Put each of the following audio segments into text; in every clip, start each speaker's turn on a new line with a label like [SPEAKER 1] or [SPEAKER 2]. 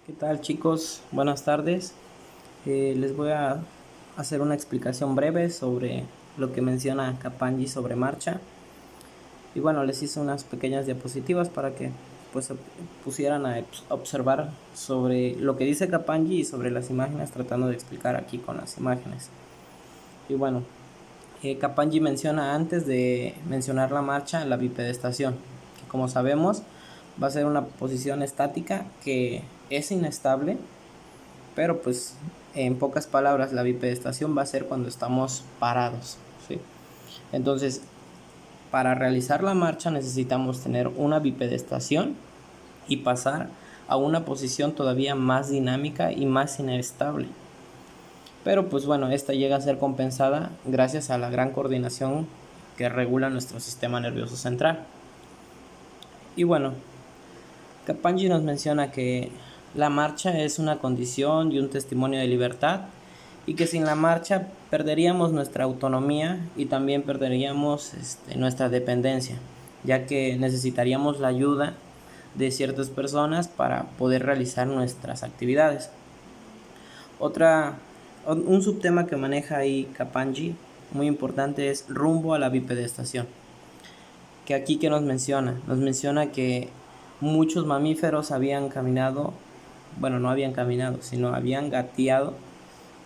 [SPEAKER 1] ¿Qué tal, chicos? Buenas tardes. Les voy a hacer una explicación breve sobre lo que menciona Kapanji sobre marcha. Y bueno, les hice unas pequeñas diapositivas para que pues pusieran a observar sobre lo que dice Kapanji y sobre las imágenes, tratando de explicar aquí con las imágenes. Y bueno, Kapanji menciona, antes de mencionar la marcha, la bipedestación, que como sabemos va a ser una posición estática que es inestable, pero pues en pocas palabras la bipedestación va a ser cuando estamos parados, ¿sí? Entonces, para realizar la marcha necesitamos tener una bipedestación y pasar a una posición todavía más dinámica y más inestable. Pero pues bueno, esta llega a ser compensada gracias a la gran coordinación que regula nuestro sistema nervioso central. Y bueno, Kapanji nos menciona que la marcha es una condición y un testimonio de libertad, y que sin la marcha perderíamos nuestra autonomía y también perderíamos nuestra dependencia, ya que necesitaríamos la ayuda de ciertas personas para poder realizar nuestras actividades. Un subtema que maneja ahí Kapanji muy importante es rumbo a la bipedestación, que aquí que nos menciona que muchos mamíferos habían caminado, bueno, no habían caminado, sino habían gateado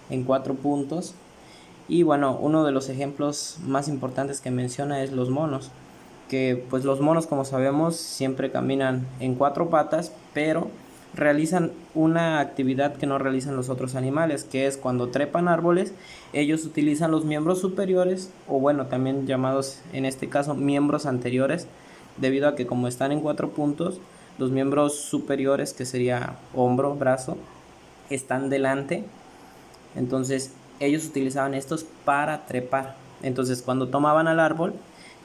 [SPEAKER 1] en 4 puntos. Y bueno, uno de los ejemplos más importantes que menciona es los monos, que pues los monos, como sabemos, siempre caminan en 4 patas, pero realizan una actividad que no realizan los otros animales, que es cuando trepan árboles. Ellos utilizan los miembros superiores, o bueno, también llamados en este caso miembros anteriores, debido a que como están en 4 puntos, los miembros superiores, que sería hombro, brazo, están delante. Entonces ellos utilizaban estos para trepar. Entonces cuando tomaban al árbol,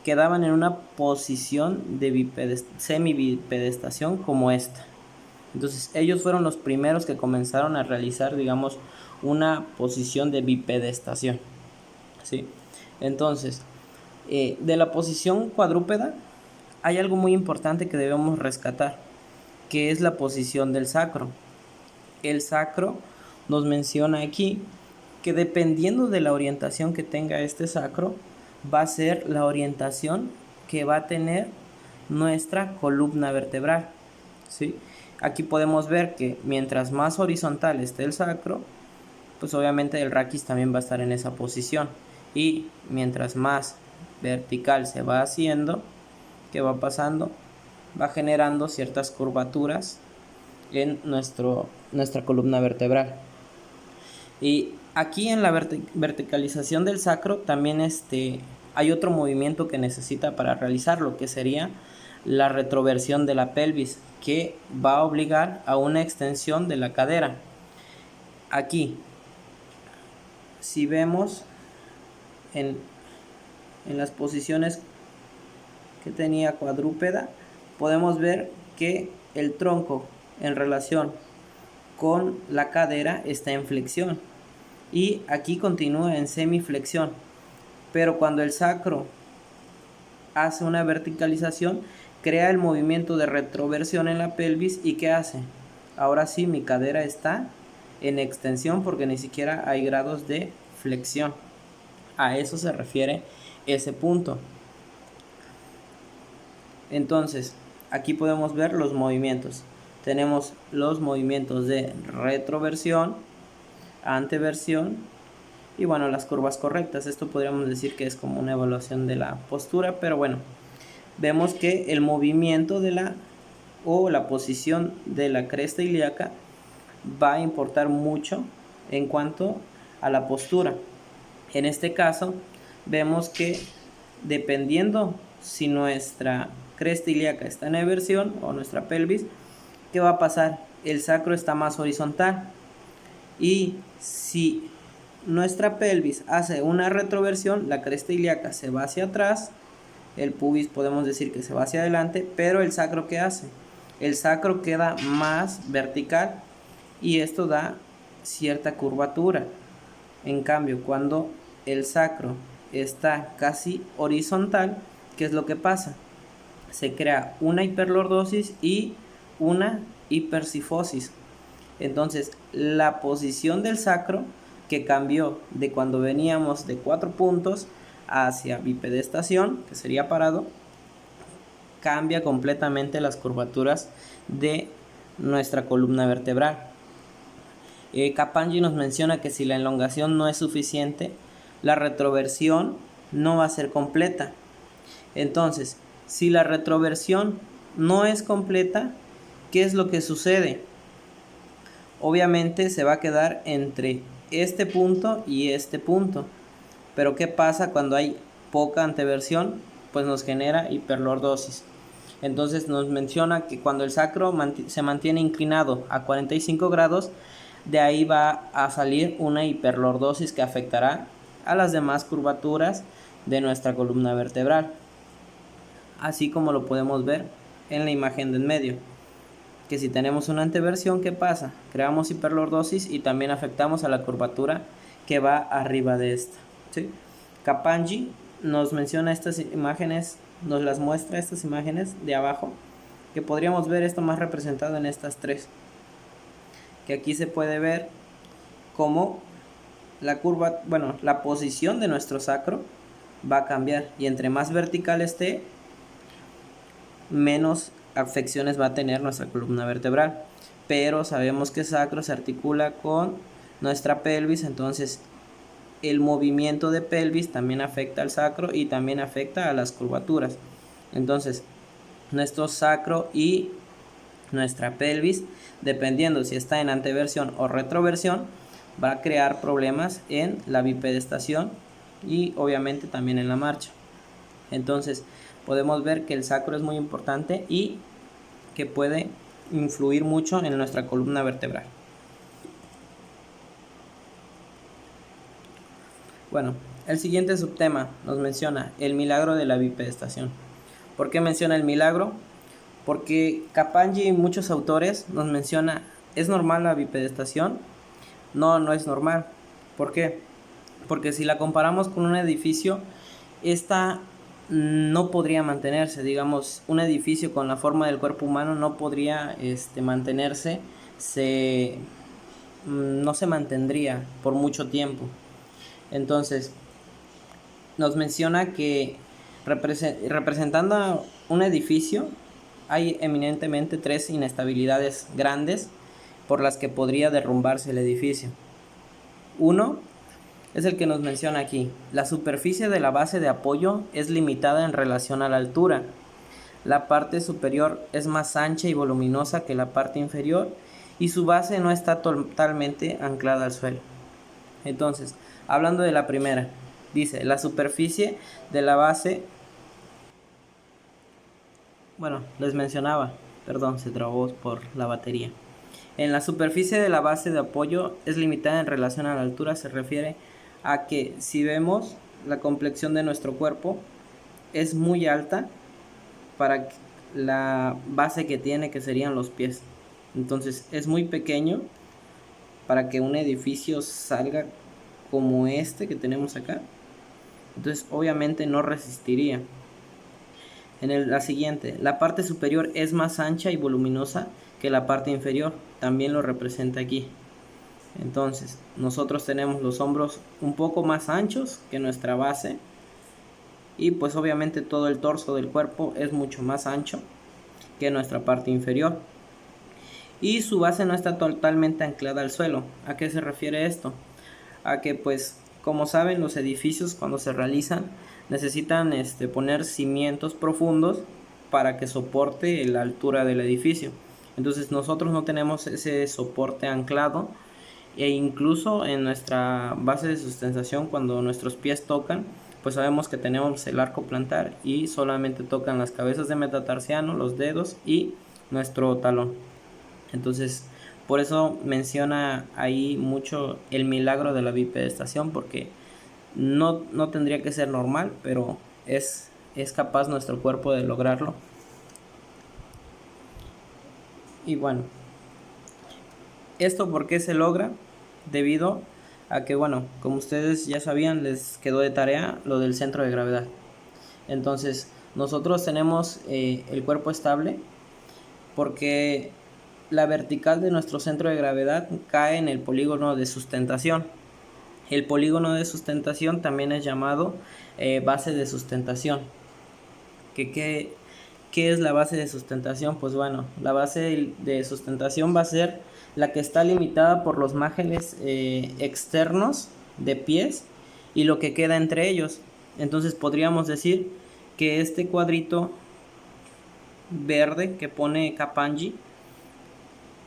[SPEAKER 1] quedaban en una posición de semibipedestación como esta. Entonces ellos fueron los primeros que comenzaron a realizar, digamos, una posición de bipedestación, ¿sí? Entonces, de la posición cuadrúpeda hay algo muy importante que debemos rescatar, que es la posición del sacro. El sacro nos menciona aquí que dependiendo de la orientación que tenga este sacro, va a ser la orientación que va a tener nuestra columna vertebral, ¿sí? Aquí podemos ver que mientras más horizontal esté el sacro, pues obviamente el raquis también va a estar en esa posición. Y mientras más vertical se va haciendo, ¿qué va pasando? Va generando ciertas curvaturas en nuestra columna vertebral. Y aquí en la verticalización del sacro también hay otro movimiento que necesita para realizarlo, que sería la retroversión de la pelvis, que va a obligar a una extensión de la cadera. Aquí, si vemos en, en las posiciones que tenía cuadrúpeda, podemos ver que el tronco en relación con la cadera está en flexión, y aquí continúa en semiflexión. Pero cuando el sacro hace una verticalización, crea el movimiento de retroversión en la pelvis. ¿Y qué hace? Ahora sí, mi cadera está en extensión porque ni siquiera hay grados de flexión. A eso se refiere ese punto. Entonces, aquí podemos ver los movimientos. Tenemos los movimientos de retroversión, anteversión y bueno, las curvas correctas. Esto podríamos decir que es como una evaluación de la postura, pero bueno, vemos que el movimiento de la posición de la cresta ilíaca va a importar mucho en cuanto a la postura. En este caso, vemos que dependiendo si nuestra cresta ilíaca está en eversión o nuestra pelvis, ¿qué va a pasar? El sacro está más horizontal, y si nuestra pelvis hace una retroversión, la cresta ilíaca se va hacia atrás, el pubis podemos decir que se va hacia adelante, pero el sacro, ¿qué hace? El sacro queda más vertical y esto da cierta curvatura. En cambio, cuando el sacro está casi horizontal, ¿qué es lo que pasa? Se crea una hiperlordosis y una hipercifosis. Entonces, la posición del sacro, que cambió de cuando veníamos de 4 puntos hacia bipedestación, que sería parado, cambia completamente las curvaturas de nuestra columna vertebral. Capanggi nos menciona que si la elongación no es suficiente, la retroversión no va a ser completa. Entonces, si la retroversión no es completa, ¿qué es lo que sucede? Obviamente se va a quedar entre este punto y este punto. Pero ¿qué pasa cuando hay poca anteversión? Pues nos genera hiperlordosis. Entonces nos menciona que cuando el sacro se mantiene inclinado a 45 grados, de ahí va a salir una hiperlordosis que afectará a las demás curvaturas de nuestra columna vertebral. Así como lo podemos ver en la imagen del medio. Que si tenemos una anteversión, ¿qué pasa? Creamos hiperlordosis y también afectamos a la curvatura que va arriba de esta, ¿sí? Capanggi nos menciona estas imágenes, nos las muestra estas imágenes de abajo, que podríamos ver esto más representado en estas tres. Que aquí se puede ver cómo la curva, la posición de nuestro sacro va a cambiar, y entre más vertical esté, menos afecciones va a tener nuestra columna vertebral. Pero sabemos que el sacro se articula con nuestra pelvis, entonces el movimiento de pelvis también afecta al sacro y también afecta a las curvaturas. Entonces nuestro sacro y nuestra pelvis, dependiendo si está en anteversión o retroversión, va a crear problemas en la bipedestación y obviamente también en la marcha. Entonces podemos ver que el sacro es muy importante y que puede influir mucho en nuestra columna vertebral. Bueno, el siguiente subtema nos menciona el milagro de la bipedestación. ¿Por qué menciona el milagro? Porque Capanggi y muchos autores nos menciona, ¿es normal la bipedestación? No, no es normal. ¿Por qué? Porque si la comparamos con un edificio, esta no podría mantenerse. Digamos, un edificio con la forma del cuerpo humano no podría mantenerse, no se mantendría por mucho tiempo. Entonces, nos menciona que representando un edificio, hay eminentemente 3 inestabilidades grandes por las que podría derrumbarse el edificio. Uno es el que nos menciona aquí. La superficie de la base de apoyo es limitada en relación a la altura. La parte superior es más ancha y voluminosa que la parte inferior y su base no está totalmente anclada al suelo. Entonces, hablando de la primera, dice, la superficie de la base, les mencionaba, perdón, se trabó por la batería. En la superficie de la base de apoyo es limitada en relación a la altura, se refiere a que si vemos la complexión de nuestro cuerpo es muy alta para la base que tiene, que serían los pies. Entonces es muy pequeño para que un edificio salga como este que tenemos acá. Entonces obviamente no resistiría. La siguiente, la parte superior es más ancha y voluminosa que la parte inferior, también lo representa aquí. Entonces nosotros tenemos los hombros un poco más anchos que nuestra base, y pues obviamente todo el torso del cuerpo es mucho más ancho que nuestra parte inferior, y su base no está totalmente anclada al suelo. ¿A qué se refiere esto? A que pues, como saben, los edificios cuando se realizan necesitan poner cimientos profundos para que soporte la altura del edificio. Entonces nosotros no tenemos ese soporte anclado, e incluso en nuestra base de sustentación, cuando nuestros pies tocan, pues sabemos que tenemos el arco plantar y solamente tocan las cabezas de metatarsiano, los dedos y nuestro talón. Entonces por eso menciona ahí mucho el milagro de la bipedestación, porque no tendría que ser normal, pero es capaz nuestro cuerpo de lograrlo. Y bueno, ¿esto por qué se logra? Debido a que, como ustedes ya sabían, les quedó de tarea lo del centro de gravedad. Entonces nosotros tenemos el cuerpo estable porque la vertical de nuestro centro de gravedad cae en el polígono de sustentación. El polígono de sustentación también es llamado base de sustentación. ¿Qué es la base de sustentación? Pues bueno, la base de sustentación va a ser la que está limitada por los márgenes externos de pies y lo que queda entre ellos. Entonces podríamos decir que este cuadrito verde que pone Kappanji,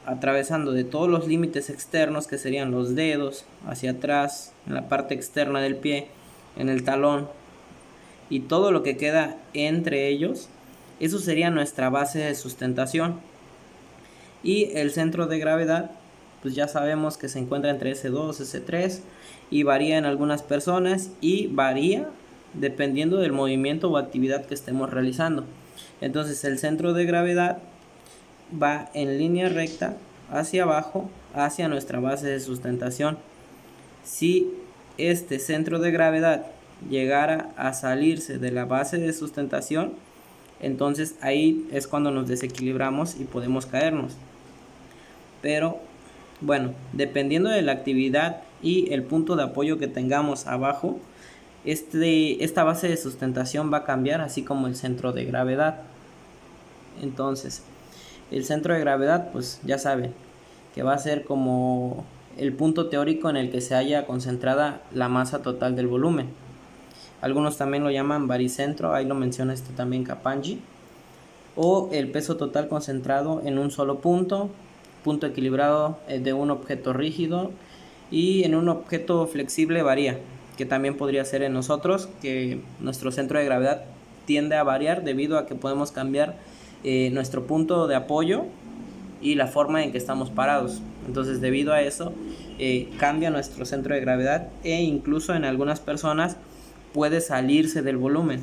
[SPEAKER 1] atravesando de todos los límites externos, que serían los dedos hacia atrás, en la parte externa del pie, en el talón, y todo lo que queda entre ellos, eso sería nuestra base de sustentación. Y el centro de gravedad, pues ya sabemos que se encuentra entre S2, S3, y varía en algunas personas y varía dependiendo del movimiento o actividad que estemos realizando. Entonces el centro de gravedad va en línea recta hacia abajo, hacia nuestra base de sustentación. Si este centro de gravedad llegara a salirse de la base de sustentación, entonces ahí es cuando nos desequilibramos y podemos caernos. Pero bueno, dependiendo de la actividad y el punto de apoyo que tengamos abajo, esta base de sustentación va a cambiar, así como el centro de gravedad. Entonces, el centro de gravedad, pues ya saben que va a ser como el punto teórico en el que se haya concentrada la masa total del volumen. Algunos también lo llaman baricentro, ahí lo menciona también Kappanji. O el peso total concentrado en un solo punto equilibrado de un objeto rígido, y en un objeto flexible varía, que también podría ser en nosotros, que nuestro centro de gravedad tiende a variar debido a que podemos cambiar nuestro punto de apoyo y la forma en que estamos parados. Entonces, debido a eso, cambia nuestro centro de gravedad, e incluso en algunas personas puede salirse del volumen.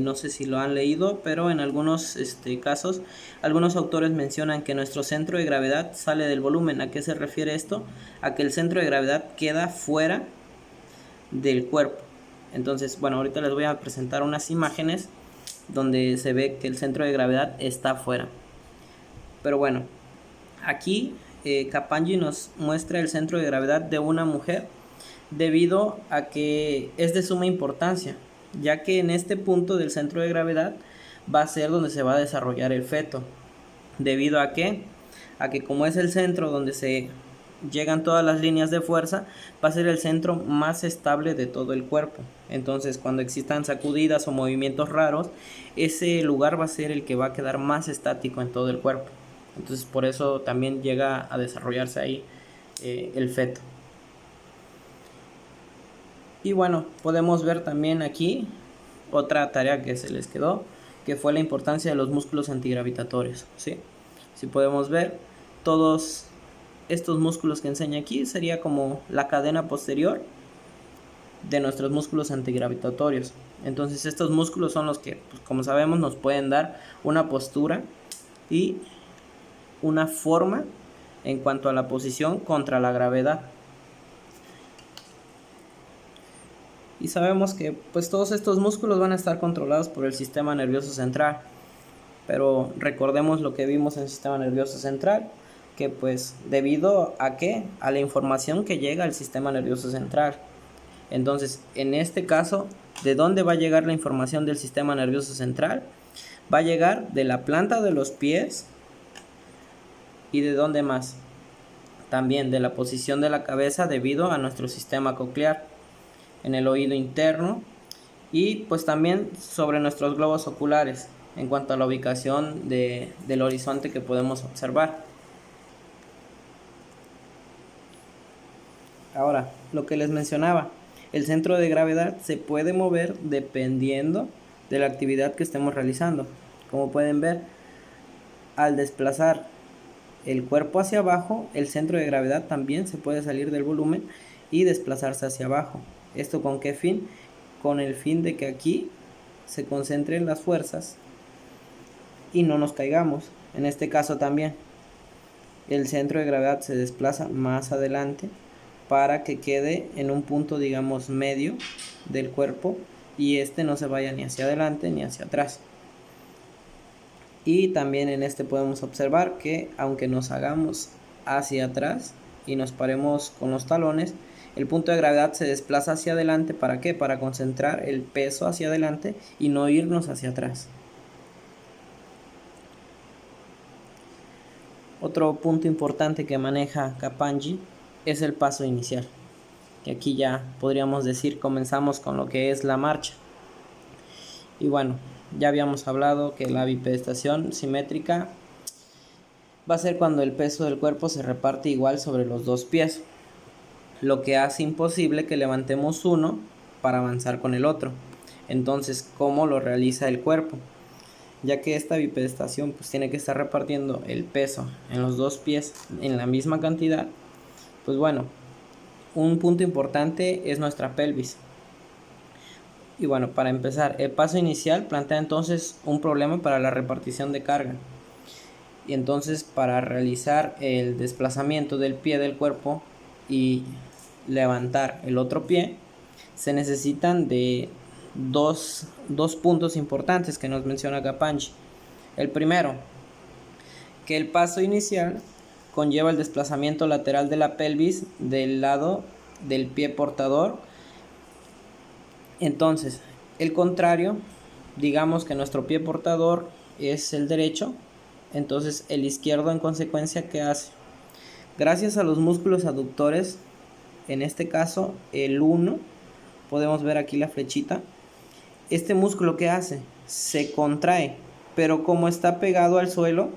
[SPEAKER 1] No sé si lo han leído, pero en algunos casos, algunos autores mencionan que nuestro centro de gravedad sale del volumen. ¿A qué se refiere esto? A que el centro de gravedad queda fuera del cuerpo. Entonces, bueno, ahorita les voy a presentar unas imágenes donde se ve que el centro de gravedad está fuera. Pero bueno, aquí Kappanji nos muestra el centro de gravedad de una mujer, debido a que es de suma importancia, ya que en este punto del centro de gravedad va a ser donde se va a desarrollar el feto. ¿Debido a qué? A que como es el centro donde se llegan todas las líneas de fuerza, va a ser el centro más estable de todo el cuerpo. Entonces, cuando existan sacudidas o movimientos raros, ese lugar va a ser el que va a quedar más estático en todo el cuerpo. Entonces, por eso también llega a desarrollarse ahí el feto. Y bueno, podemos ver también aquí otra tarea que se les quedó, que fue la importancia de los músculos antigravitatorios, ¿sí? Si podemos ver, todos estos músculos que enseña aquí sería como la cadena posterior de nuestros músculos antigravitatorios. Entonces estos músculos son los que, pues, como sabemos, nos pueden dar una postura y una forma en cuanto a la posición contra la gravedad. Y sabemos que pues todos estos músculos van a estar controlados por el sistema nervioso central. Pero recordemos lo que vimos en el sistema nervioso central, que pues debido a ¿qué? A la información que llega al sistema nervioso central. Entonces, en este caso, ¿de dónde va a llegar la información del sistema nervioso central? Va a llegar de la planta de los pies. ¿Y de dónde más? También de la posición de la cabeza debido a nuestro sistema coclear, en el oído interno, y pues también sobre nuestros globos oculares en cuanto a la ubicación del horizonte que podemos observar. Ahora, lo que les mencionaba, el centro de gravedad se puede mover dependiendo de la actividad que estemos realizando. Como pueden ver, al desplazar el cuerpo hacia abajo, el centro de gravedad también se puede salir del volumen y desplazarse hacia abajo. ¿Esto con qué fin? Con el fin de que aquí se concentren las fuerzas y no nos caigamos. En este caso también el centro de gravedad se desplaza más adelante para que quede en un punto, digamos, medio del cuerpo, y no se vaya ni hacia adelante ni hacia atrás. Y también en este podemos observar que aunque nos hagamos hacia atrás y nos paremos con los talones, el punto de gravedad se desplaza hacia adelante. ¿Para qué? Para concentrar el peso hacia adelante y no irnos hacia atrás. Otro punto importante que maneja Kappanji es el paso inicial, que aquí ya podríamos decir comenzamos con lo que es la marcha. Y bueno, ya habíamos hablado que la bipedestación simétrica va a ser cuando el peso del cuerpo se reparte igual sobre los dos pies, lo que hace imposible que levantemos uno para avanzar con el otro. Entonces, ¿cómo lo realiza el cuerpo? Ya que esta bipedestación pues tiene que estar repartiendo el peso en los dos pies en la misma cantidad. Pues bueno, un punto importante es nuestra pelvis. Y bueno, para empezar, el paso inicial plantea entonces un problema para la repartición de carga. Y entonces para realizar el desplazamiento del pie del cuerpo y levantar el otro pie, se necesitan de dos puntos importantes que nos menciona Kappanji. El primero, que el paso inicial conlleva el desplazamiento lateral de la pelvis del lado del pie portador. Entonces, el contrario, digamos que nuestro pie portador es el derecho, entonces el izquierdo en consecuencia, ¿qué hace? Gracias a los músculos aductores, en este caso el 1, podemos ver aquí la flechita. Este músculo, ¿qué hace? Se contrae, pero como está pegado al suelo,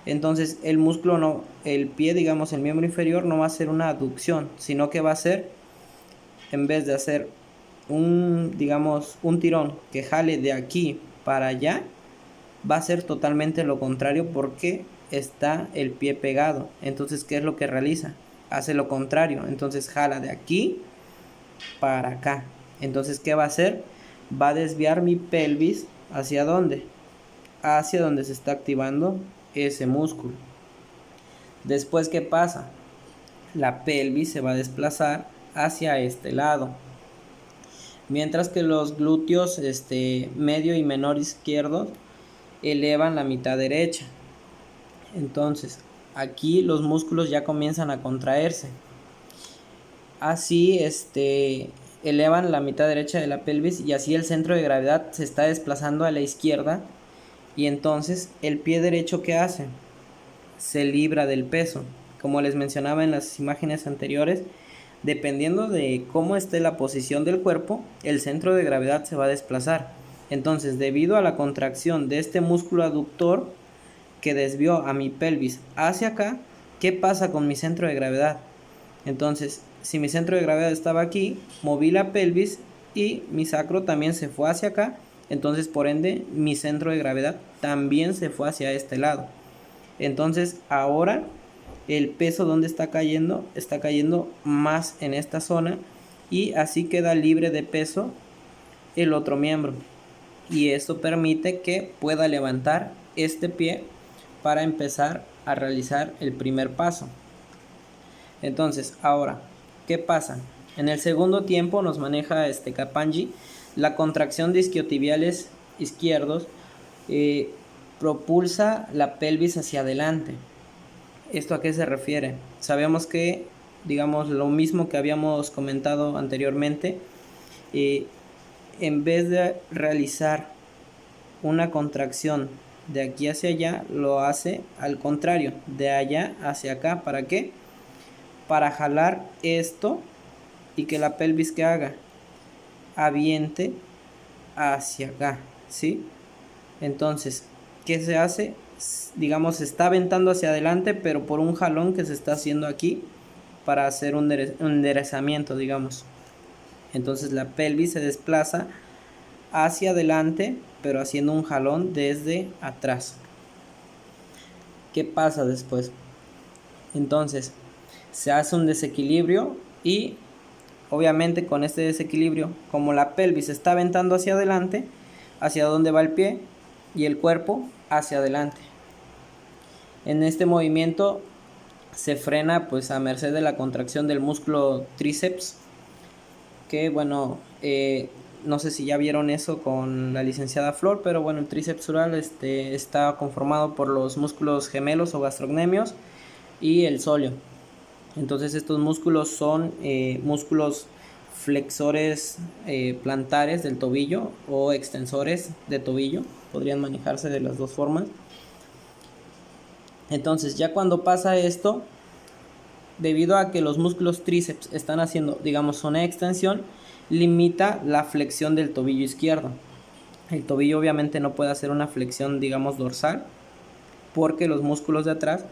[SPEAKER 1] entonces el músculo no, el pie, digamos el miembro inferior, no va a hacer una aducción, sino que va a hacer, en vez de hacer un tirón que jale de aquí para allá, va a ser totalmente lo contrario porque está el pie pegado. Entonces, ¿qué es lo que realiza? Hace lo contrario, entonces jala de aquí para acá. Entonces, ¿qué va a hacer? Va a desviar mi pelvis ¿hacia dónde? Hacia donde se está activando ese músculo. Después, ¿qué pasa? La pelvis se va a desplazar hacia este lado, mientras que los glúteos medio y menor izquierdos elevan la mitad derecha. Entonces, aquí los músculos ya comienzan a contraerse. Así, elevan la mitad derecha de la pelvis y así el centro de gravedad se está desplazando a la izquierda. Y entonces, el pie derecho, ¿qué hace? Se libra del peso. Como les mencionaba en las imágenes anteriores, dependiendo de cómo esté la posición del cuerpo, el centro de gravedad se va a desplazar. Entonces, debido a la contracción de este músculo aductor que desvió a mi pelvis hacia acá, ¿qué pasa con mi centro de gravedad? Entonces, si mi centro de gravedad estaba aquí, moví la pelvis y mi sacro también se fue hacia acá. Entonces, por ende, mi centro de gravedad también se fue hacia este lado. Entonces, ahora el peso, ¿dónde está cayendo? Está cayendo más en esta zona y así queda libre de peso el otro miembro. Y esto permite que pueda levantar este pie para empezar a realizar el primer paso. Entonces, ahora, ¿qué pasa? En el segundo tiempo nos maneja Kappanji la contracción de isquiotibiales izquierdos propulsa la pelvis hacia adelante. ¿Esto a qué se refiere? Sabemos que, digamos, lo mismo que habíamos comentado anteriormente, en vez de realizar una contracción de aquí hacia allá, lo hace al contrario, de allá hacia acá. ¿Para qué? Para jalar esto y que la pelvis, que haga, aviente hacia acá, ¿sí? Entonces, ¿qué se hace? Digamos, se está aventando hacia adelante, pero por un jalón que se está haciendo aquí para hacer un enderezamiento, digamos. Entonces la pelvis se desplaza hacia adelante, pero haciendo un jalón desde atrás. ¿Qué pasa después? Entonces, se hace un desequilibrio y obviamente con este desequilibrio, como la pelvis se está aventando hacia adelante, ¿hacia dónde va el pie? Y el cuerpo hacia adelante. En este movimiento se frena pues a merced de la contracción del músculo tríceps, que bueno, no sé si ya vieron eso con la licenciada Flor, pero bueno, el tríceps sural está conformado por los músculos gemelos o gastrocnemios y el sóleo. Entonces estos músculos son músculos flexores plantares del tobillo o extensores de tobillo, podrían manejarse de las dos formas. Entonces ya cuando pasa esto, debido a que los músculos tríceps están haciendo, digamos, una extensión, limita la flexión del tobillo izquierdo. El tobillo obviamente no puede hacer una flexión, digamos, dorsal, porque los músculos de atrás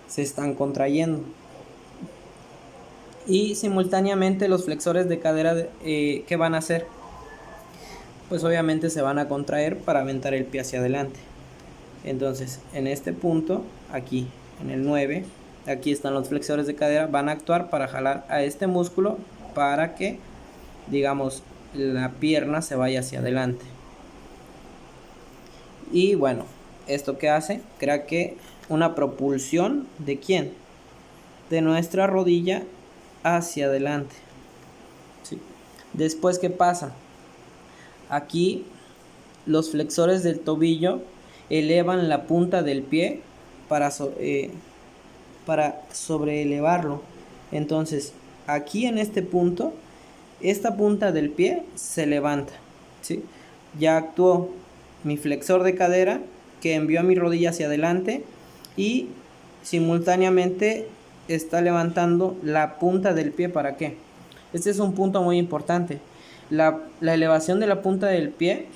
[SPEAKER 1] se están contrayendo. Y simultáneamente los flexores de cadera, ¿qué van a hacer? Pues obviamente se van a contraer para aventar el pie hacia adelante. Entonces, en este punto, aquí, en el 9, aquí están los flexores de cadera, van a actuar para jalar a este músculo para que, digamos, la pierna se vaya hacia adelante. Y bueno, ¿esto qué hace? Crea que una propulsión ¿de quién? De nuestra rodilla hacia adelante. ¿Sí? Después, ¿qué pasa? Aquí los flexores del tobillo elevan la punta del pie para sobreelevarlo. Entonces, aquí en este punto, esta punta del pie se levanta, ¿sí? Ya actuó mi flexor de cadera que envió a mi rodilla hacia adelante y simultáneamente está levantando la punta del pie. ¿Para qué? Este es un punto muy importante. La elevación de la punta del pie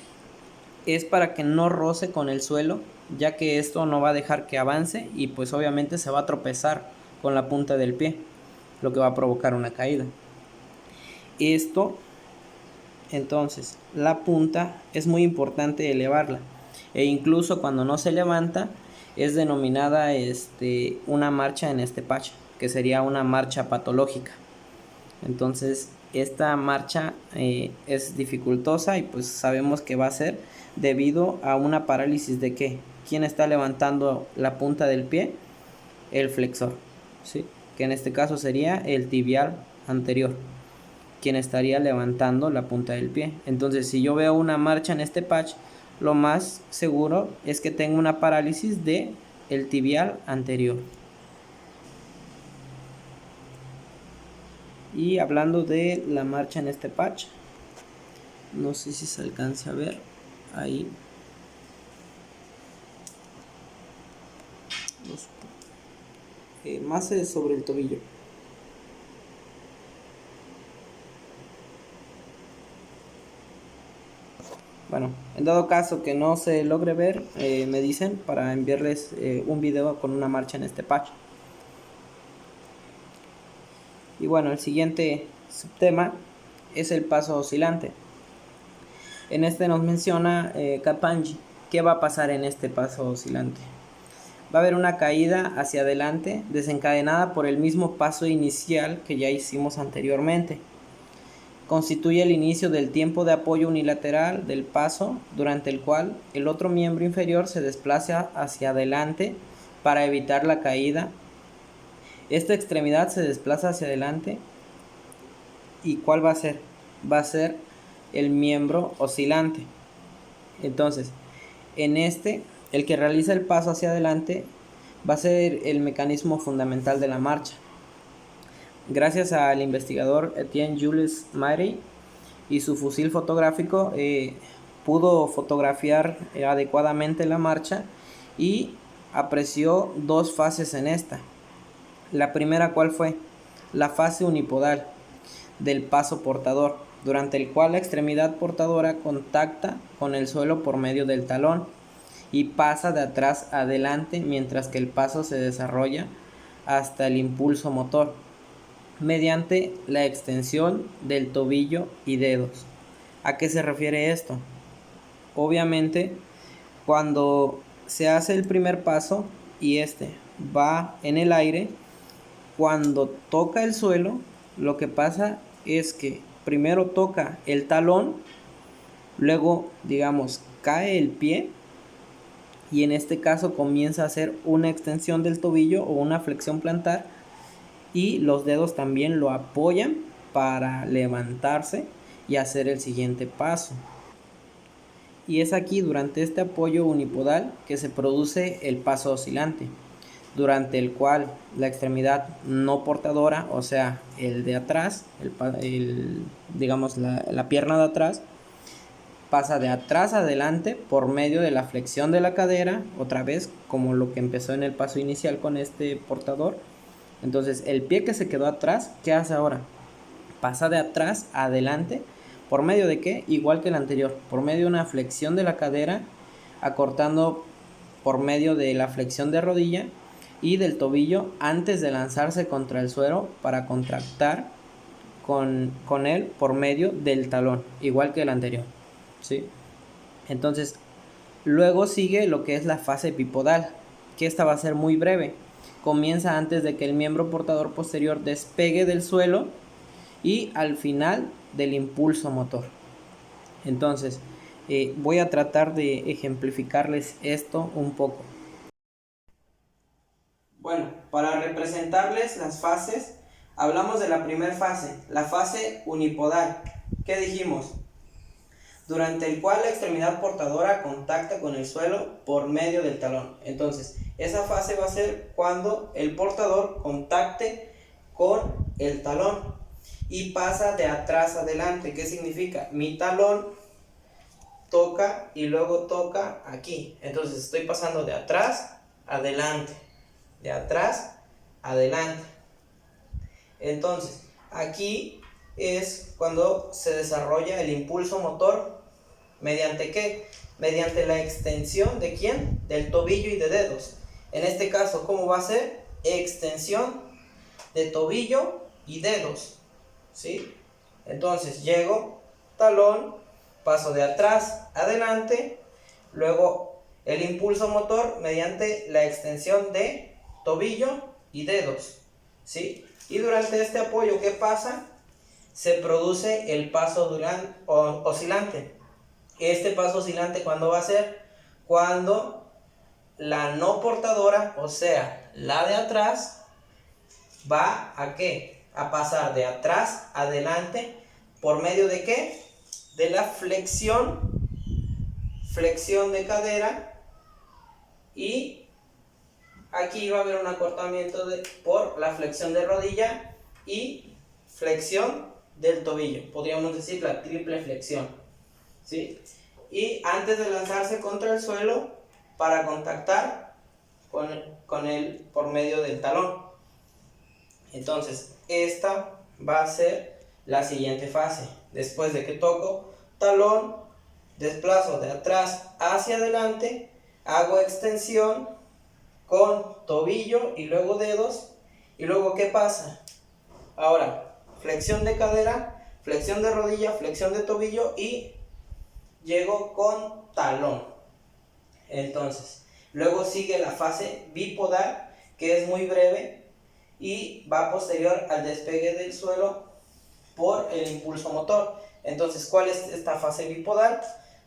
[SPEAKER 1] es para que no roce con el suelo, ya que esto no va a dejar que avance y pues obviamente se va a tropezar con la punta del pie, lo que va a provocar una caída. Entonces, la punta es muy importante elevarla, e incluso cuando no se levanta es denominada una marcha en este patch, que sería una marcha patológica. Entonces esta marcha es dificultosa y pues sabemos que va a ser debido a una parálisis de ¿qué? ¿Quién está levantando la punta del pie? El flexor, ¿sí? Que en este caso sería el tibial anterior, quien estaría levantando la punta del pie. Entonces si yo veo una marcha en este patch, lo más seguro es que tenga una parálisis de el tibial anterior. Y hablando de la marcha en este patch, no sé si se alcanza a ver ahí más sobre el tobillo. Bueno, en dado caso que no se logre ver, me dicen para enviarles un video con una marcha en este patch. Y bueno, el siguiente subtema es el paso oscilante. En este nos menciona Kapanji. ¿Qué va a pasar en este paso oscilante? Va a haber una caída hacia adelante desencadenada por el mismo paso inicial que ya hicimos anteriormente. Constituye el inicio del tiempo de apoyo unilateral del paso, durante el cual el otro miembro inferior se desplaza hacia adelante para evitar la caída. Esta extremidad se desplaza hacia adelante. ¿Y cuál va a ser? Va a ser el miembro oscilante. Entonces, en el que realiza el paso hacia adelante va a ser el mecanismo fundamental de la marcha. Gracias al investigador Etienne Jules Marey y su fusil fotográfico, pudo fotografiar adecuadamente la marcha y apreció dos fases en esta. La primera, ¿cuál fue? La fase unipodal del paso portador, durante el cual la extremidad portadora contacta con el suelo por medio del talón y pasa de atrás a adelante mientras que el paso se desarrolla hasta el impulso motor mediante la extensión del tobillo y dedos. ¿A qué se refiere esto? Obviamente, cuando se hace el primer paso y va en el aire, cuando toca el suelo, lo que pasa es que primero toca el talón, luego, digamos, cae el pie y en este caso comienza a hacer una extensión del tobillo o una flexión plantar, y los dedos también lo apoyan para levantarse y hacer el siguiente paso. Y es aquí, durante este apoyo unipodal, que se produce el paso oscilante, durante el cual la extremidad no portadora, o sea, el de atrás, digamos la pierna de atrás, pasa de atrás a adelante por medio de la flexión de la cadera, otra vez como lo que empezó en el paso inicial con este portador. Entonces el pie que se quedó atrás, ¿qué hace ahora? Pasa de atrás a adelante. ¿Por medio de qué? Igual que el anterior, por medio de una flexión de la cadera, acortando por medio de la flexión de rodilla y del tobillo antes de lanzarse contra el suelo para contractar con él por medio del talón, igual que el anterior, ¿sí? Entonces, luego sigue lo que es la fase bipodal, que esta va a ser muy breve. Comienza antes de que el miembro portador posterior despegue del suelo y al final del impulso motor. Entonces, voy a tratar de ejemplificarles esto un poco. Bueno, para representarles las fases, hablamos de la primera fase, la fase unipodal. ¿Qué dijimos? Durante el cual la extremidad portadora contacta con el suelo por medio del talón. Entonces, esa fase va a ser cuando el portador contacte con el talón y pasa de atrás a adelante. ¿Qué significa? Mi talón toca y luego toca aquí. Entonces, estoy pasando de atrás a adelante, de atrás a adelante. Entonces, aquí es cuando se desarrolla el impulso motor. ¿Mediante qué? Mediante la extensión ¿de quién? Del tobillo y de dedos. En este caso, ¿cómo va a ser? Extensión de tobillo y dedos, ¿sí? Entonces, llego, talón, paso de atrás adelante, luego el impulso motor mediante la extensión de tobillo y dedos, ¿sí? Y durante este apoyo, ¿qué pasa? Se produce el paso oscilante. Este paso oscilante, ¿cuándo va a ser? Cuando la no portadora, o sea, la de atrás, va a ¿qué? A pasar de atrás a adelante, ¿por medio de qué? De la flexión de cadera, y aquí va a haber un acortamiento por la flexión de rodilla y flexión del tobillo. Podríamos decir la triple flexión, ¿sí? Y antes de lanzarse contra el suelo para contactar con él por medio del talón. Entonces, esta va a ser la siguiente fase. Después de que toco talón, desplazo de atrás hacia adelante, hago extensión con tobillo y luego dedos. Y luego, ¿qué pasa? Ahora, flexión de cadera, flexión de rodilla, flexión de tobillo y llego con talón. Entonces, luego sigue la fase bipodal, que es muy breve y va posterior al despegue del suelo por el impulso motor. Entonces, ¿cuál es esta fase bipodal?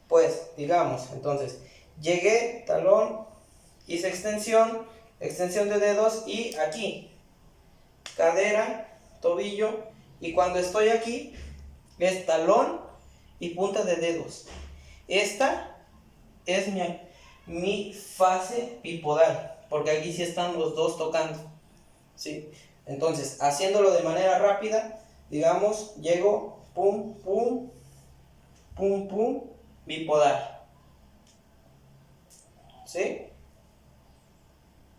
[SPEAKER 1] Pues, digamos, entonces, llegué, talón, hice extensión de dedos y aquí, cadera, tobillo, y cuando estoy aquí, es talón y punta de dedos. Esta es mi fase bipodal, porque aquí sí están los dos tocando, ¿sí? Entonces, haciéndolo de manera rápida, digamos, llego, pum, pum, pum, pum, bipodal, ¿sí?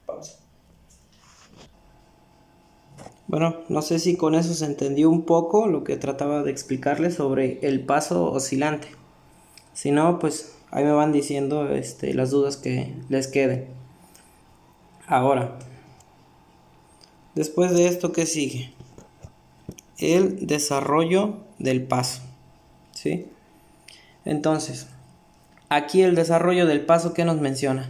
[SPEAKER 1] Pausa. Bueno, no sé si con eso se entendió un poco lo que trataba de explicarles sobre el paso oscilante. Si no, pues ahí me van diciendo las dudas que les queden. Ahora, después de esto, ¿qué sigue? El desarrollo del paso, ¿sí? Entonces, aquí el desarrollo del paso, ¿qué nos menciona?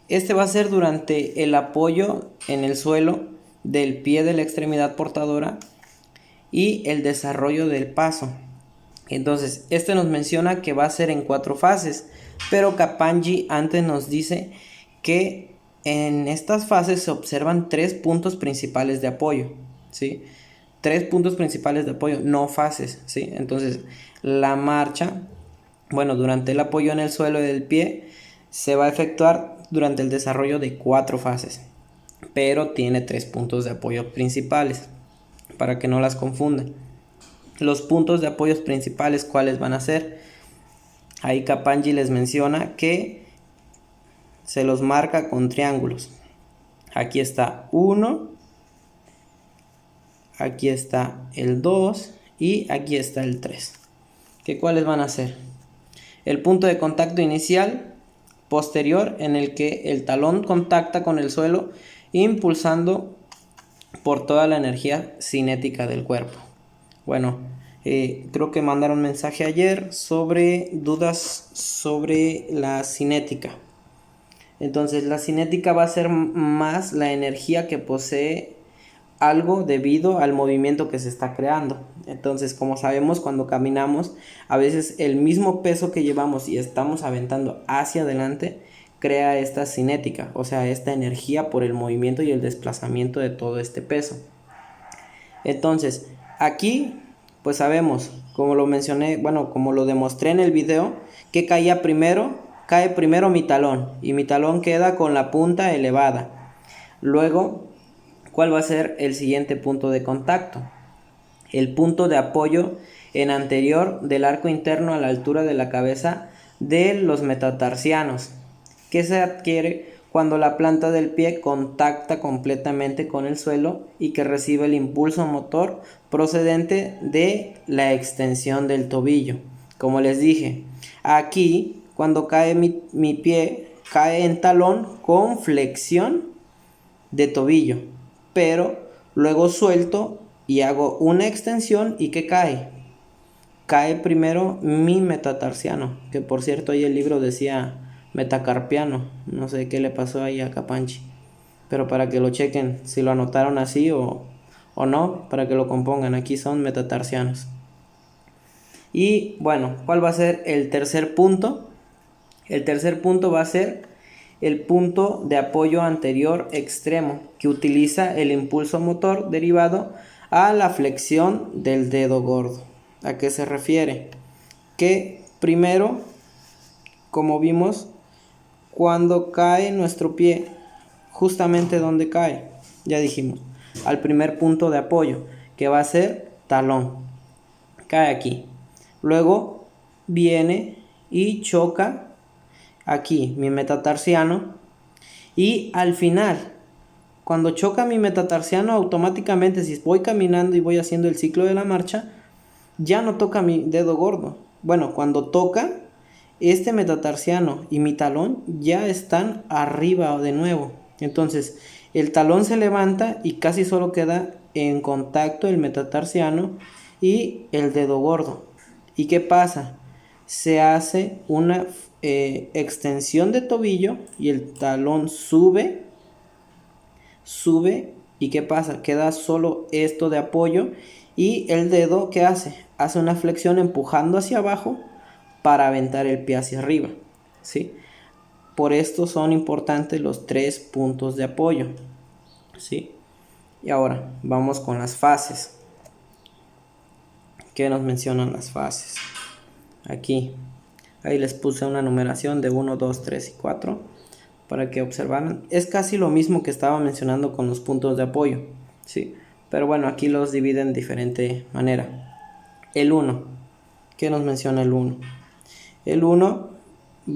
[SPEAKER 1] Este va a ser durante el apoyo en el suelo del pie de la extremidad portadora y el desarrollo del paso. Entonces, este nos menciona que va a ser en 4 fases, pero Kappanji antes nos dice que en estas fases se observan 3 puntos principales de apoyo, ¿sí? 3 puntos principales de apoyo, no fases, ¿sí? Entonces, la marcha, bueno, durante el apoyo en el suelo del pie, se va a efectuar durante el desarrollo de 4 fases, pero tiene 3 puntos de apoyo principales, para que no las confundan. Los puntos de apoyo principales, ¿cuáles van a ser? Ahí Kapanji les menciona que se los marca con triángulos. Aquí está 1, aquí está el 2 y aquí está el 3. ¿Cuáles van a ser? El punto de contacto inicial posterior, en el que el talón contacta con el suelo, impulsando por toda la energía cinética del cuerpo. Bueno, creo que mandaron mensaje ayer sobre dudas sobre la cinética. Entonces, la cinética va a ser más la energía que posee algo debido al movimiento que se está creando. Entonces, como sabemos, cuando caminamos, a veces el mismo peso que llevamos y estamos aventando hacia adelante crea esta cinética, o sea, esta energía por el movimiento y el desplazamiento de todo este peso. Entonces, aquí, pues sabemos, como lo mencioné, bueno, como lo demostré en el video, que cae primero mi talón, y mi talón queda con la punta elevada. Luego, ¿cuál va a ser el siguiente punto de contacto? El punto de apoyo en anterior del arco interno a la altura de la cabeza de los metatarsianos, que se adquiere cuando la planta del pie contacta completamente con el suelo y que recibe el impulso motor procedente de la extensión del tobillo. Como les dije, aquí cuando cae mi pie, cae en talón con flexión de tobillo, pero luego suelto y hago una extensión y ¿qué cae? Cae primero mi metatarsiano, que por cierto ahí el libro decía metacarpiano, no sé qué le pasó ahí a Kapanji, pero para que lo chequen si lo anotaron así o no, para que lo compongan, aquí son metatarsianos. Y bueno, ¿cuál va a ser el tercer punto? El tercer punto va a ser el punto de apoyo anterior extremo, que utiliza el impulso motor derivado a la flexión del dedo gordo. ¿A qué se refiere? Que primero, como vimos, cuando cae nuestro pie, justamente donde cae, ya dijimos, al primer punto de apoyo, que va a ser talón, cae aquí. Luego viene y choca aquí mi metatarsiano, y al final, cuando choca mi metatarsiano, automáticamente, si voy caminando y voy haciendo el ciclo de la marcha, ya no toca mi dedo gordo. Bueno, cuando toca, este metatarsiano y mi talón ya están arriba de nuevo. Entonces, el talón se levanta y casi solo queda en contacto el metatarsiano y el dedo gordo. ¿Y qué pasa? Se hace una extensión de tobillo y el talón sube. ¿Y qué pasa? Queda solo esto de apoyo y el dedo, ¿qué hace? Hace una flexión empujando hacia abajo para aventar el pie hacia arriba, ¿sí? Por esto son importantes los 3 puntos de apoyo, ¿sí? Y ahora vamos con las fases. ¿Qué nos mencionan las fases? Aquí, ahí les puse una numeración de 1, 2, 3 y 4 para que observaran. Es casi lo mismo que estaba mencionando con los puntos de apoyo, ¿sí? Pero bueno, aquí los dividen de diferente manera. El 1, ¿qué nos menciona el 1? El 1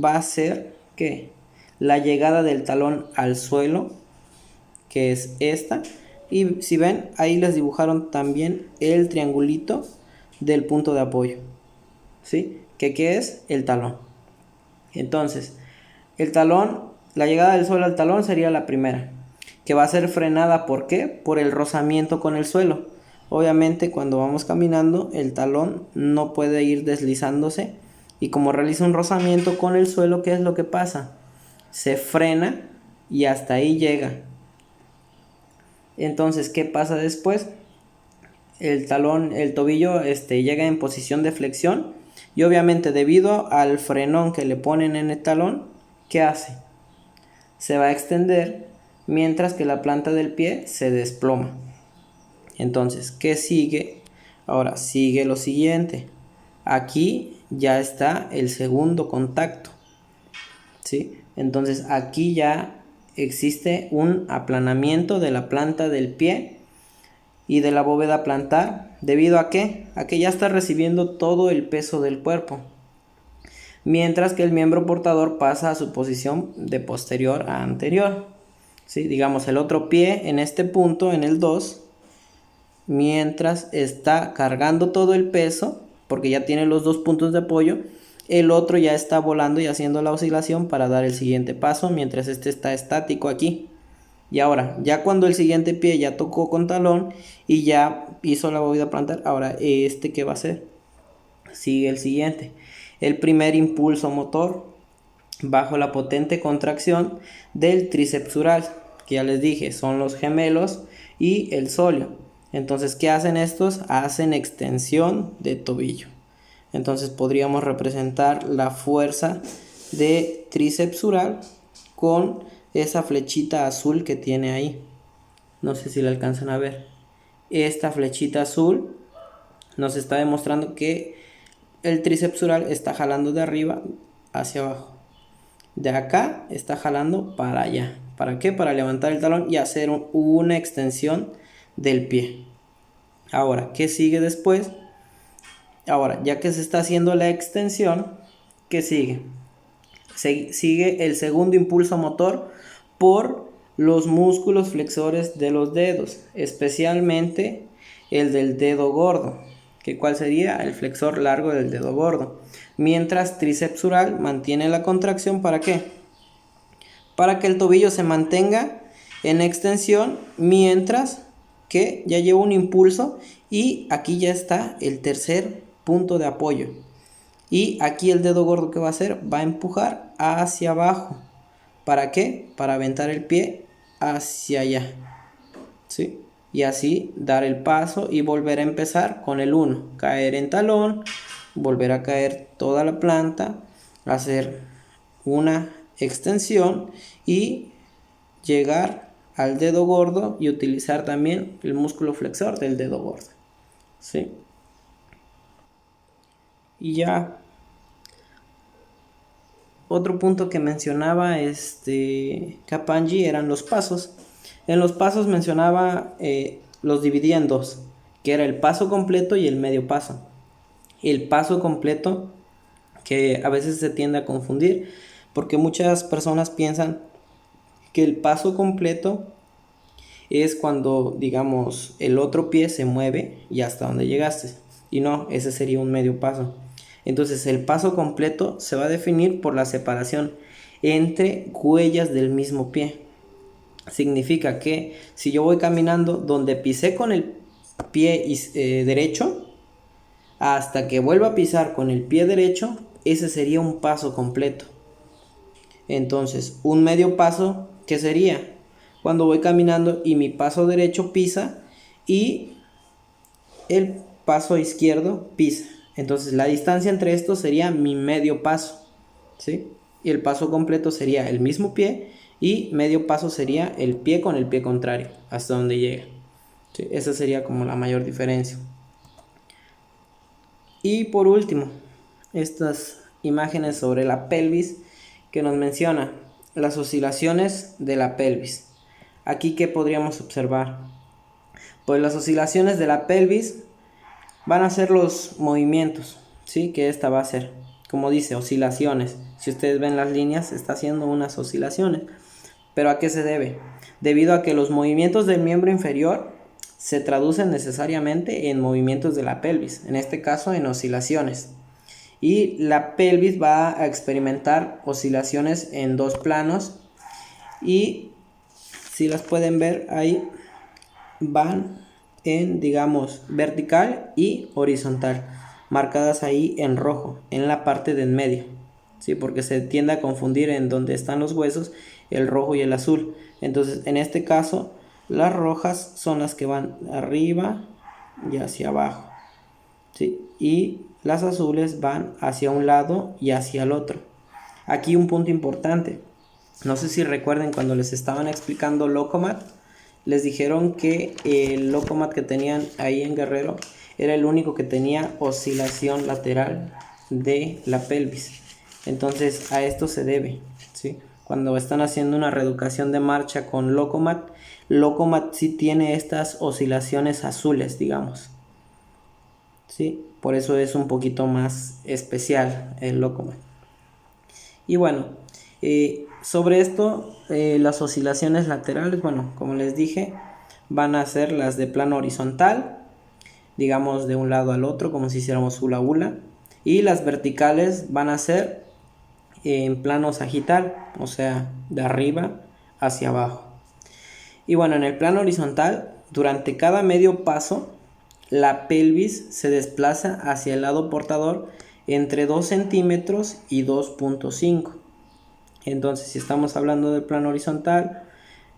[SPEAKER 1] va a ser que la llegada del talón al suelo, que es esta, y si ven, ahí les dibujaron también el triangulito del punto de apoyo, ¿sí? ¿Qué es? El talón. Entonces, el talón, la llegada del suelo al talón sería la primera, que va a ser frenada, ¿por qué? Por el rozamiento con el suelo. Obviamente cuando vamos caminando el talón no puede ir deslizándose y como realiza un rozamiento con el suelo, ¿qué es lo que pasa? Se frena y hasta ahí llega. Entonces, ¿qué pasa después? El talón, el tobillo llega en posición de flexión y obviamente debido al frenón que le ponen en el talón, ¿qué hace? Se va a extender mientras que la planta del pie se desploma. Entonces, ¿qué sigue? Ahora sigue lo siguiente. Aquí ya está el segundo contacto, ¿sí? Entonces aquí ya existe un aplanamiento de la planta del pie y de la bóveda plantar. ¿Debido a qué? A que ya está recibiendo todo el peso del cuerpo, mientras que el miembro portador pasa a su posición de posterior a anterior, ¿sí? Digamos, el otro pie en este punto, en el 2, mientras está cargando todo el peso, porque ya tiene los dos puntos de apoyo, el otro ya está volando y haciendo la oscilación para dar el siguiente paso, mientras este está estático aquí. Y ahora, ya cuando el siguiente pie ya tocó con talón y ya hizo la bóveda plantar, ahora ¿qué va a hacer? Sigue el siguiente. El primer impulso motor bajo la potente contracción del tríceps sural, que ya les dije, son los gemelos y el sóleo. Entonces, ¿qué hacen estos? Hacen extensión de tobillo. Entonces podríamos representar la fuerza de tríceps sural con esa flechita azul que tiene ahí. No sé si la alcanzan a ver. Esta flechita azul nos está demostrando que el tríceps sural está jalando de arriba hacia abajo. De acá está jalando para allá. ¿Para qué? Para levantar el talón y hacer una extensión del pie. Ahora, ¿qué sigue después? Ahora, ya que se está haciendo la extensión, ¿qué sigue? Sigue el segundo impulso motor por los músculos flexores de los dedos, especialmente el del dedo gordo, que cuál sería el flexor largo del dedo gordo, mientras tríceps sural mantiene la contracción. ¿Para qué? Para que el tobillo se mantenga en extensión, mientras que ya lleva un impulso y aquí ya está el tercer punto de apoyo. Y aquí el dedo gordo, ¿qué va a hacer? Va a empujar hacia abajo. ¿Para qué? Para aventar el pie hacia allá, ¿sí? Y así dar el paso y volver a empezar con el 1. Caer en talón, volver a caer toda la planta, hacer una extensión y llegar al dedo gordo y utilizar también el músculo flexor del dedo gordo, ¿sí? Y ya otro punto que mencionaba Kapanji eran los pasos. En los pasos mencionaba, los dividía en dos, que era el paso completo y el medio paso. El paso completo, que a veces se tiende a confundir, porque muchas personas piensan que el paso completo es cuando, digamos, el otro pie se mueve y hasta donde llegaste. Y no, ese sería un medio paso. Entonces el paso completo se va a definir por la separación entre huellas del mismo pie. Significa que si yo voy caminando donde pisé con el pie derecho, hasta que vuelva a pisar con el pie derecho, ese sería un paso completo. Entonces, un medio paso, ¿qué sería? Cuando voy caminando y mi paso derecho pisa y el paso izquierdo pisa. Entonces la distancia entre estos sería mi medio paso, ¿sí? Y el paso completo sería el mismo pie y medio paso sería el pie con el pie contrario, hasta donde llega, ¿sí? Esa sería como la mayor diferencia. Y por último, estas imágenes sobre la pelvis que nos menciona las oscilaciones de la pelvis. Aquí, ¿qué podríamos observar? Pues las oscilaciones de la pelvis van a ser los movimientos, ¿sí? Que esta va a ser, como dice, oscilaciones. Si ustedes ven las líneas, está haciendo unas oscilaciones. ¿Pero a qué se debe? Debido a que los movimientos del miembro inferior se traducen necesariamente en movimientos de la pelvis, en este caso en oscilaciones. Y la pelvis va a experimentar oscilaciones en dos planos y si las pueden ver ahí, van en, digamos, vertical y horizontal, marcadas ahí en rojo, en la parte de en medio, ¿sí? Porque se tiende a confundir en donde están los huesos, el rojo y el azul. Entonces, en este caso, las rojas son las que van arriba y hacia abajo, ¿sí? Y las azules van hacia un lado y hacia el otro. Aquí un punto importante. No sé si recuerden cuando les estaban explicando Lokomat, les dijeron que el Lokomat que tenían ahí en Guerrero era el único que tenía oscilación lateral de la pelvis. Entonces a esto se debe, ¿sí? Cuando están haciendo una reeducación de marcha con Lokomat, Lokomat sí tiene estas oscilaciones azules, digamos, ¿sí? Por eso es un poquito más especial el Lokomat. Y bueno, sobre esto, las oscilaciones laterales, bueno, como les dije, van a ser las de plano horizontal, digamos de un lado al otro, como si hiciéramos hula hula. Y las verticales van a ser en plano sagital, o sea, de arriba hacia abajo. Y bueno, en el plano horizontal, durante cada medio paso, la pelvis se desplaza hacia el lado portador entre 2 centímetros y 2.5. Entonces, si estamos hablando del plano horizontal,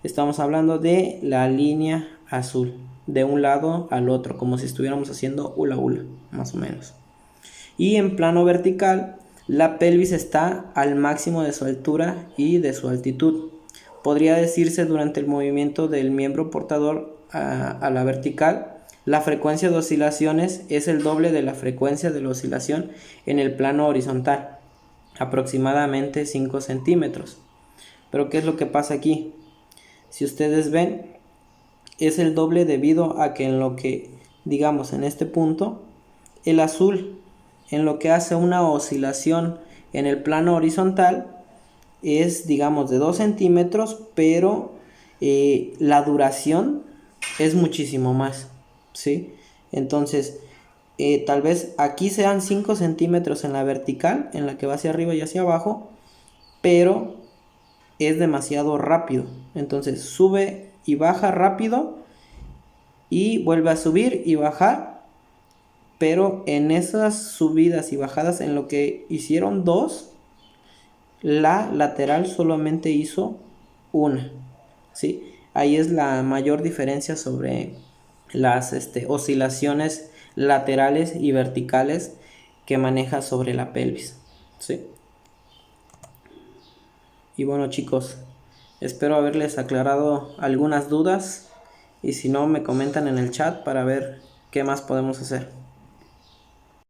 [SPEAKER 1] estamos hablando de la línea azul, de un lado al otro, como si estuviéramos haciendo hula hula, más o menos. Y en plano vertical, la pelvis está al máximo de su altura y de su altitud. Podría decirse durante el movimiento del miembro portador a la vertical, la frecuencia de oscilaciones es el doble de la frecuencia de la oscilación en el plano horizontal, aproximadamente 5 centímetros. Pero ¿qué es lo que pasa aquí? Si ustedes ven, es el doble debido a que en lo que, digamos, en este punto, el azul, en lo que hace una oscilación en el plano horizontal, es, digamos, de 2 centímetros, pero la duración es muchísimo más, ¿sí? Entonces, tal vez aquí sean 5 centímetros en la vertical, en la que va hacia arriba y hacia abajo, pero es demasiado rápido. Entonces sube y baja rápido y vuelve a subir y bajar, pero en esas subidas y bajadas, en lo que hicieron dos, la lateral solamente hizo una, ¿sí? Ahí es la mayor diferencia sobre las oscilaciones laterales y verticales que maneja sobre la pelvis, ¿sí? Y bueno, chicos, espero haberles aclarado algunas dudas y si no me comentan en el chat para ver qué más podemos hacer.